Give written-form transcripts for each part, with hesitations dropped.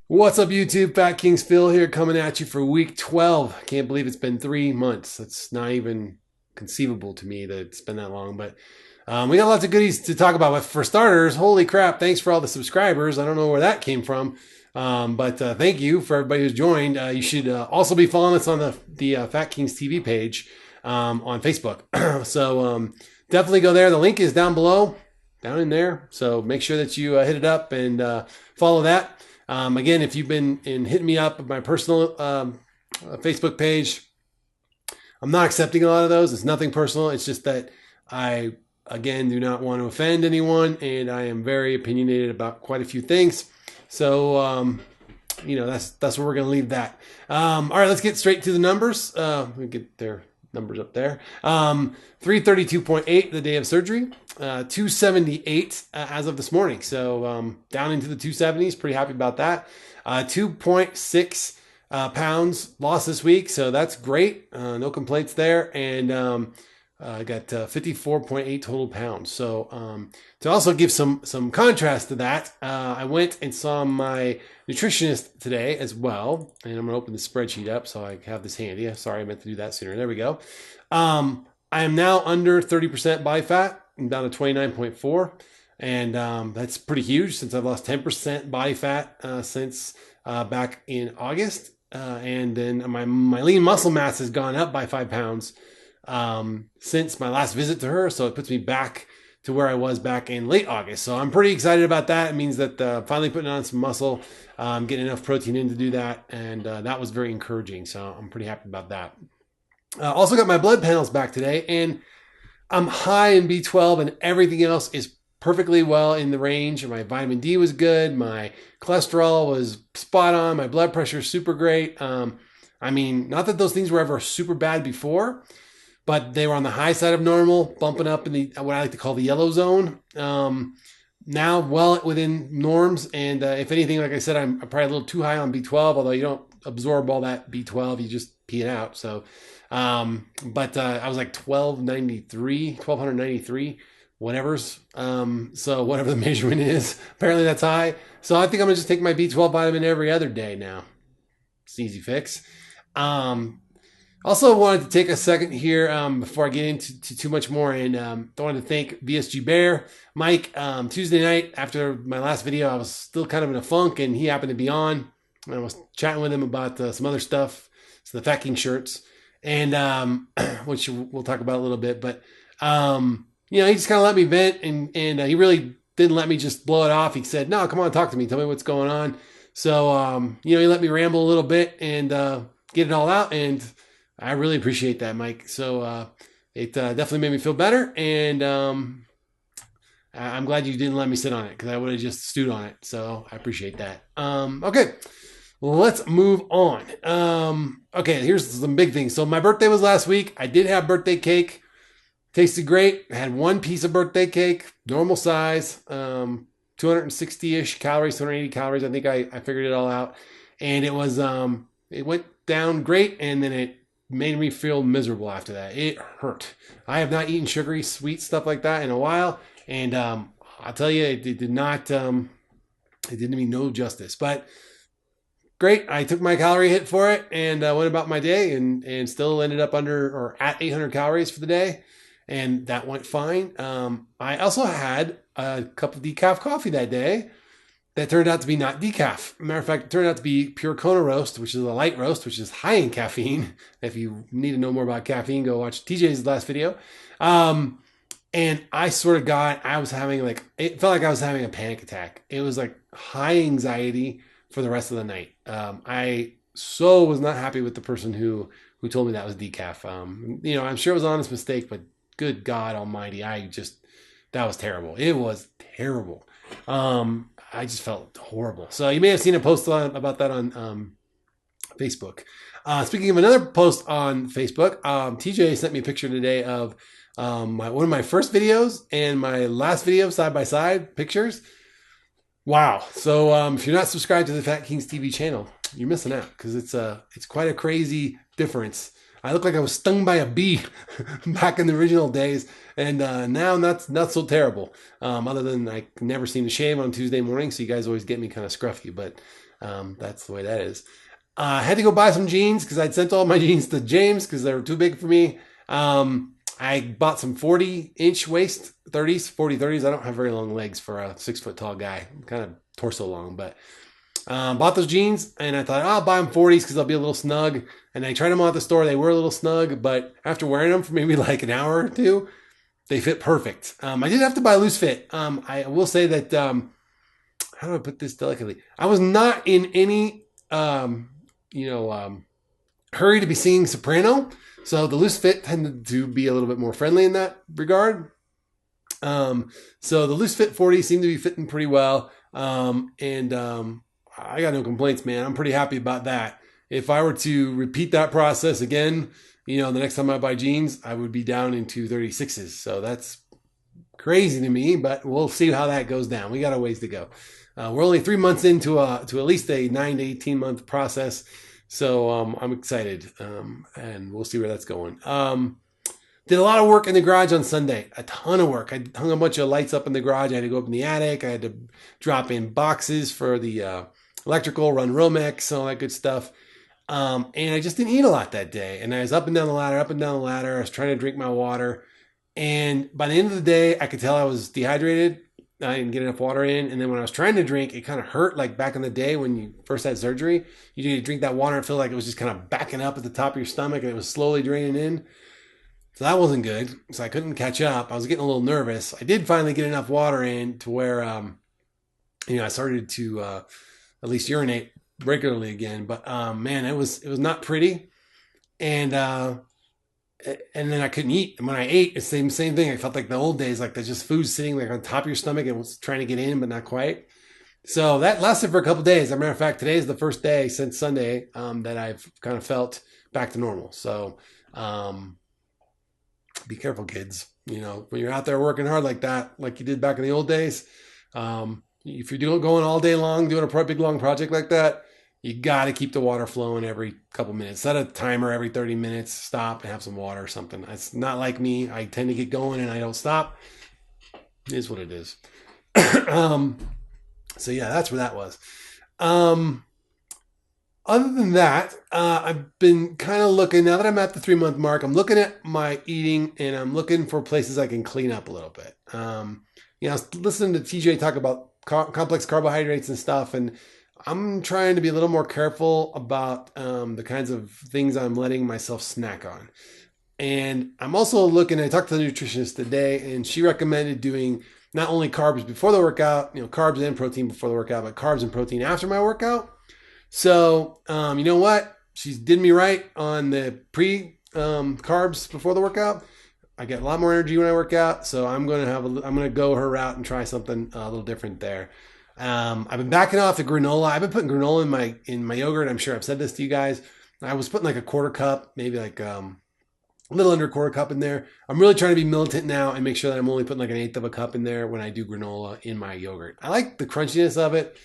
What's up, YouTube? Fat Kings Phil here, coming at you for week 12. Can't believe it's been 3 months. That's not even conceivable to me that it's been that long. But we got lots of goodies to talk about. But for starters, holy crap, thanks for all the subscribers. I don't know where that came from. But thank you for everybody who's joined. You should also be following us on the FatKingsTV page on Facebook. So definitely go there. The link is down below, down in there. So make sure that you hit it up and follow that. Again, if you've been hitting me up at my personal Facebook page, I'm not accepting a lot of those. It's nothing personal. It's just that I, again, do not want to offend anyone, and I am very opinionated about quite a few things. So, you know, that's where we're going to leave that. All right, let's get straight to the numbers. Let me get their numbers up there. 332.8 the day of surgery. 278 as of this morning. So down into the 270s. Pretty happy about that. 2.6 pounds lost this week. So that's great. No complaints there. And I got 54.8 total pounds. So to also give some contrast to that, I went and saw my nutritionist today as well. And I'm going to open the spreadsheet up so I have this handy. Sorry, I meant to do that sooner. There we go. I am now under 30% body fat. I'm down to 29.4. And that's pretty huge since I've lost 10% body fat since back in August. And then my lean muscle mass has gone up by 5 pounds since my last visit to her. So it puts me back to where I was back in late August. So I'm pretty excited about that. It means that finally putting on some muscle, getting enough protein in to do that. And that was very encouraging. So I'm pretty happy about that. Also got my blood panels back today, and I'm high in B12 and everything else is perfectly well in the range. My vitamin D was good. My cholesterol was spot on. My blood pressure is super great. I mean, not that those things were ever super bad before, but they were on the high side of normal, bumping up in the what I like to call the yellow zone. Now well within norms. And if anything, like I said, I'm probably a little too high on B12, although you don't absorb all that B12, you just pee it out. So, but I was like 1293, whatever's. So whatever the measurement is, apparently that's high. So I think I'm gonna just take my B12 vitamin every other day now. It's an easy fix. Also wanted to take a second here before I get into too much more, and wanted to thank VSG Bear, Mike. Tuesday night after my last video, I was still kind of in a funk, and he happened to be on. And I was chatting with him about some other stuff, so the FatKings shirts, and which we'll talk about a little bit. But you know, he just kind of let me vent, and he really didn't let me just blow it off. He said, "No, come on, talk to me. Tell me what's going on." So you know, he let me ramble a little bit and get it all out, and I really appreciate that, Mike. So it definitely made me feel better, and I'm glad you didn't let me sit on it because I would have just stewed on it. So I appreciate that. Okay, let's move on. Okay, here's some big things. So my birthday was last week. I did have birthday cake. Tasted great. I had one piece of birthday cake, normal size, 260-ish calories, 280 calories. I think I figured it all out. And it was, it went down great, and then it made me feel miserable after that. It hurt. I have not eaten sugary, sweet stuff like that in a while, and I'll tell you, it did not, it did me no justice. But great. I took my calorie hit for it and went about my day, and still ended up under or at 800 calories for the day, and that went fine. I also had a cup of decaf coffee that day. That turned out to be not decaf. Matter of fact, it turned out to be pure Kona roast, which is a light roast, which is high in caffeine. If you need to know more about caffeine, go watch TJ's last video. And I sort of I was having it felt like I was having a panic attack. It was like high anxiety for the rest of the night. I was not happy with the person who told me that was decaf. You know, I'm sure it was an honest mistake, but good God almighty, that was terrible. It was terrible. I just felt horrible. So you may have seen a post about that on Facebook. Speaking of another post on Facebook, TJ sent me a picture today of one of my first videos and my last video side by side pictures. Wow. So if you're not subscribed to the FatKingsTV channel, you're missing out because it's quite a crazy difference. I look like I was stung by a bee back in the original days, and now not so terrible. Other than I never seem to shave on Tuesday morning, so you guys always get me kind of scruffy, but that's the way that is. I had to go buy some jeans because I'd sent all my jeans to James because they were too big for me. I bought some 40-inch waist 30s, 40 30s. I don't have very long legs for a 6 foot tall guy. I'm kind of torso long, but bought those jeans and I thought, oh, I'll buy them 40s because they'll be a little snug. And I tried them on at the store. They were a little snug, but after wearing them for maybe like an hour or two, they fit perfect. I did have to buy a loose fit. I will say that, how do I put this delicately? I was not in any, hurry to be singing soprano. So the loose fit tended to be a little bit more friendly in that regard. So the loose fit 40 seemed to be fitting pretty well. I got no complaints, man. I'm pretty happy about that. If I were to repeat that process again, the next time I buy jeans, I would be down into 36s. So that's crazy to me, but we'll see how that goes down. We got a ways to go. We're only 3 months into to at least a 9 to 18 month process. So I'm excited, and we'll see where that's going. Did a lot of work in the garage on Sunday, a ton of work. I hung a bunch of lights up in the garage. I had to go up in the attic. I had to drop in boxes for the electrical, run Romex, all that good stuff. And I just didn't eat a lot that day. And I was up and down the ladder, up and down the ladder. I was trying to drink my water. And by the end of the day, I could tell I was dehydrated. I didn't get enough water in. And then when I was trying to drink, it kind of hurt like back in the day when you first had surgery. You need to drink that water and feel like it was just kind of backing up at the top of your stomach and it was slowly draining in. So that wasn't good. So I couldn't catch up. I was getting a little nervous. I did finally get enough water in to where, I started to at least urinate regularly again. But man, it was not pretty. And then I couldn't eat. And when I ate, it's the same thing. I felt like the old days, like there's just food sitting like on top of your stomach and was trying to get in, but not quite. So that lasted for a couple of days. As a matter of fact, today is the first day since Sunday that I've kind of felt back to normal. So be careful, kids. When you're out there working hard like that, like you did back in the old days, if you're going all day long, doing a big long project like that, you got to keep the water flowing every couple minutes. Set a timer every 30 minutes, stop and have some water or something. It's not like me. I tend to get going and I don't stop. It is what it is. So yeah, that's where that was. Other than that, I've been kind of looking, now that I'm at the 3-month mark, I'm looking at my eating and I'm looking for places I can clean up a little bit. I was listening to TJ talk about complex carbohydrates and stuff, and I'm trying to be a little more careful about the kinds of things I'm letting myself snack on. And I'm also looking, I talked to the nutritionist today, and she recommended doing not only carbs before the workout, carbs and protein before the workout, but carbs and protein after my workout. So, you know what? She did me right on the carbs before the workout. I get a lot more energy when I work out, so I'm gonna go her route and try something a little different there. I've been backing off the granola. I've been putting granola in my yogurt. I'm sure I've said this to you guys. I was putting like a quarter cup, maybe like a little under a quarter cup in there. I'm really trying to be militant now and make sure that I'm only putting like 1/8 of a cup in there when I do granola in my yogurt. I like the crunchiness of it.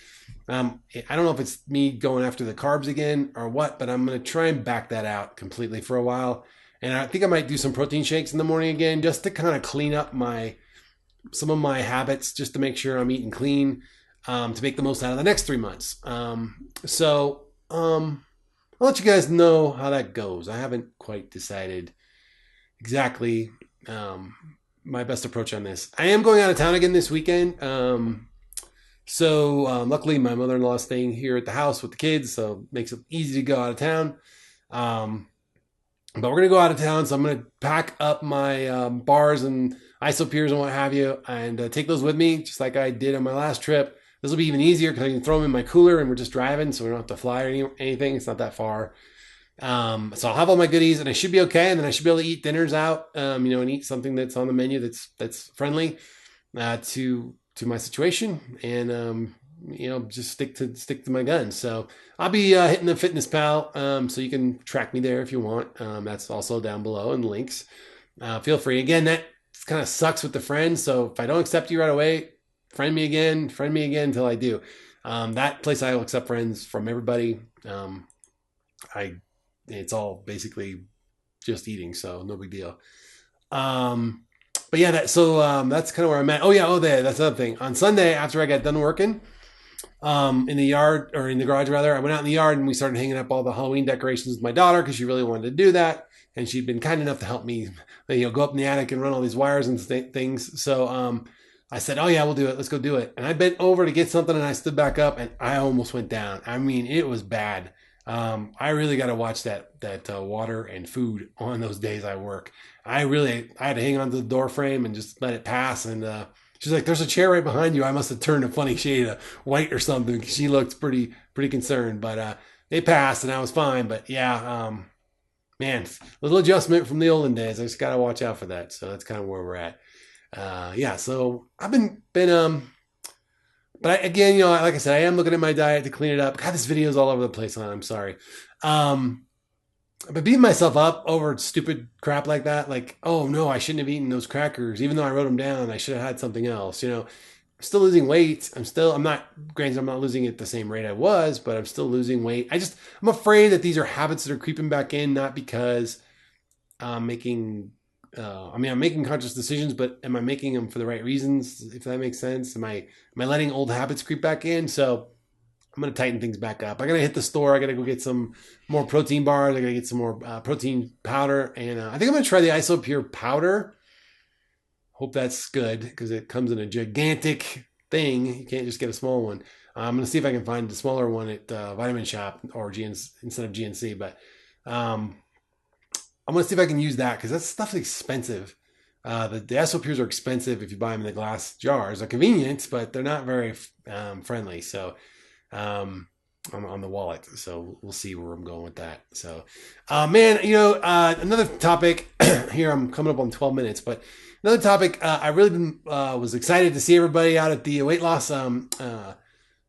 I don't know if it's me going after the carbs again or what, but I'm going to try and back that out completely for a while. And I think I might do some protein shakes in the morning again, just to kind of clean up some of my habits, just to make sure I'm eating clean, to make the most out of the next 3 months. So I'll let you guys know how that goes. I haven't quite decided exactly my best approach on this. I am going out of town again this weekend. So luckily my mother-in-law is staying here at the house with the kids, so it makes it easy to go out of town. But we're going to go out of town, so I'm going to pack up my bars and isopeers and what have you, and take those with me, just like I did on my last trip. This will be even easier because I can throw them in my cooler, and we're just driving, so we don't have to fly or anything. It's not that far. So I'll have all my goodies, and I should be okay, and then I should be able to eat dinners out, and eat something that's on the menu that's friendly to my situation, and just stick to my guns. So I'll be hitting the Fitness Pal, so you can track me there if you want. That's also down below in the links. Feel free. Again, that kind of sucks with the friends. So if I don't accept you right away, friend me again until I do. That place I will accept friends from everybody. It's all basically just eating, so no big deal. But yeah, that's kind of where I'm at. Oh yeah, that's the other thing. On Sunday, after I got done working, in the yard, or in the garage rather, I went out in the yard and we started hanging up all the Halloween decorations with my daughter because she really wanted to do that, and she'd been kind enough to help me, go up in the attic and run all these wires and things. So I said, "Oh yeah, we'll do it. Let's go do it." And I bent over to get something, and I stood back up, and I almost went down. I mean, it was bad. I really got to watch that water and food on those days I work. I had to hang on to the door frame and just let it pass. And she's like, "There's a chair right behind you." I must have turned a funny shade of white or something. She looked pretty concerned, but it passed and I was fine. But yeah, man, little adjustment from the olden days. I just got to watch out for that. So that's kind of where we're at. Yeah, so I've been but again, like I said, I am looking at my diet to clean it up. God, this video is all over the place. I'm sorry. But beating myself up over stupid crap like that, like, oh no, I shouldn't have eaten those crackers, even though I wrote them down. I should have had something else. I'm still losing weight. I'm not losing it at the same rate I was, but I'm still losing weight. I'm afraid that these are habits that are creeping back in, not because I'm making conscious decisions, but am I making them for the right reasons? If that makes sense. Am I letting old habits creep back in? So I'm going to tighten things back up. I got to hit the store. I got to go get some more protein bars. I got to get some more protein powder. And I think I'm going to try the IsoPure powder. Hope that's good because it comes in a gigantic thing. You can't just get a small one. I'm going to see if I can find the smaller one at Vitamin Shop or instead of GNC. But I'm going to see if I can use that because that stuff's expensive. The IsoPures are expensive if you buy them in the glass jars. They're convenient, but they're not very friendly. So on the wallet. So we'll see where I'm going with that. So, man, another topic here, I'm coming up on 12 minutes, but another topic, I really was excited to see everybody out at the weight loss, the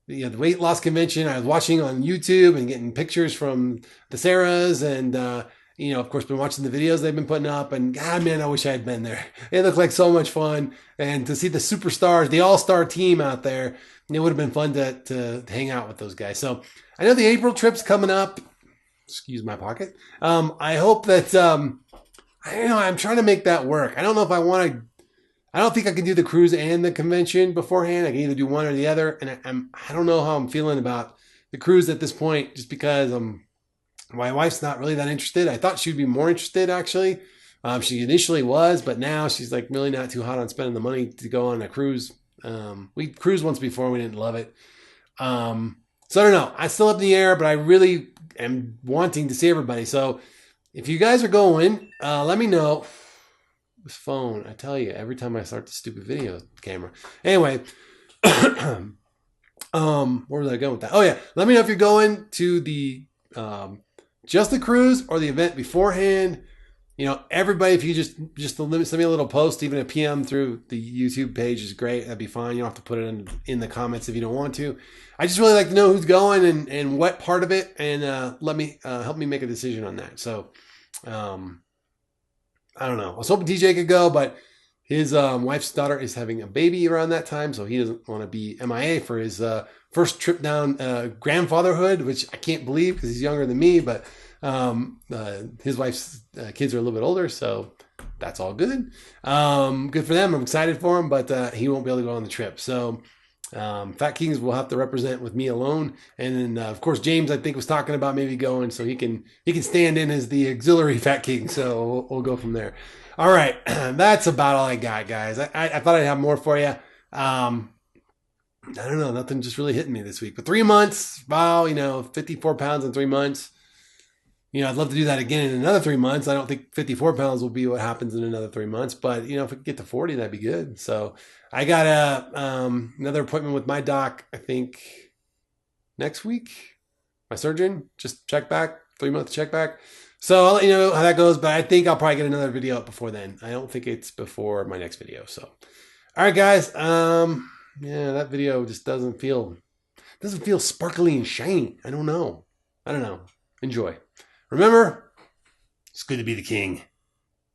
weight loss convention. I was watching on YouTube and getting pictures from the Sarahs and, of course, been watching the videos they've been putting up, and God, man, I wish I had been there. It looked like so much fun, and to see the superstars, the all-star team out there, it would have been fun to hang out with those guys. So I know the April trip's coming up. Excuse my pocket. I hope that I'm trying to make that work. I don't know if I want to. I don't think I can do the cruise and the convention beforehand. I can either do one or the other, and I don't know how I'm feeling about the cruise at this point, just because my wife's not really that interested. I thought she'd be more interested, actually. She initially was, but now she's like really not too hot on spending the money to go on a cruise. We cruised once before. We didn't love it. So I don't know. I'm still up in the air, but I really am wanting to see everybody. So if you guys are going, let me know. This phone, I tell you, every time I start the stupid video camera. Anyway, where was I going with that? Oh yeah, let me know if you're going to the just the cruise or the event beforehand. Everybody, if you just send me a little post, even a PM through the YouTube page is great. That'd be fine. You don't have to put it in the comments if you don't want to. I just really like to know who's going and what part of it, and help me make a decision on that. So, I don't know. I was hoping TJ could go, but his wife's daughter is having a baby around that time, so he doesn't want to be MIA for his first trip down grandfatherhood, which I can't believe because he's younger than me, but his wife's kids are a little bit older, so that's all good. Good for them. I'm excited for him, but he won't be able to go on the trip. So Fat Kings will have to represent with me alone. And then, of course, James, I think, was talking about maybe going, so he can stand in as the auxiliary Fat King. So we'll go from there. All right. That's about all I got, guys. I thought I'd have more for you. I don't know. Nothing just really hitting me this week. But 3 months, wow, 54 pounds in 3 months. I'd love to do that again in another 3 months. I don't think 54 pounds will be what happens in another 3 months. But, if we could get to 40, that'd be good. So I got another appointment with my doc, I think, next week. My surgeon, just check back, 3-month check back. So I'll let you know how that goes. But I think I'll probably get another video up before then. I don't think it's before my next video. So, all right, guys. Yeah, that video just doesn't feel sparkly and shiny. I don't know. Enjoy. Remember, it's good to be the king.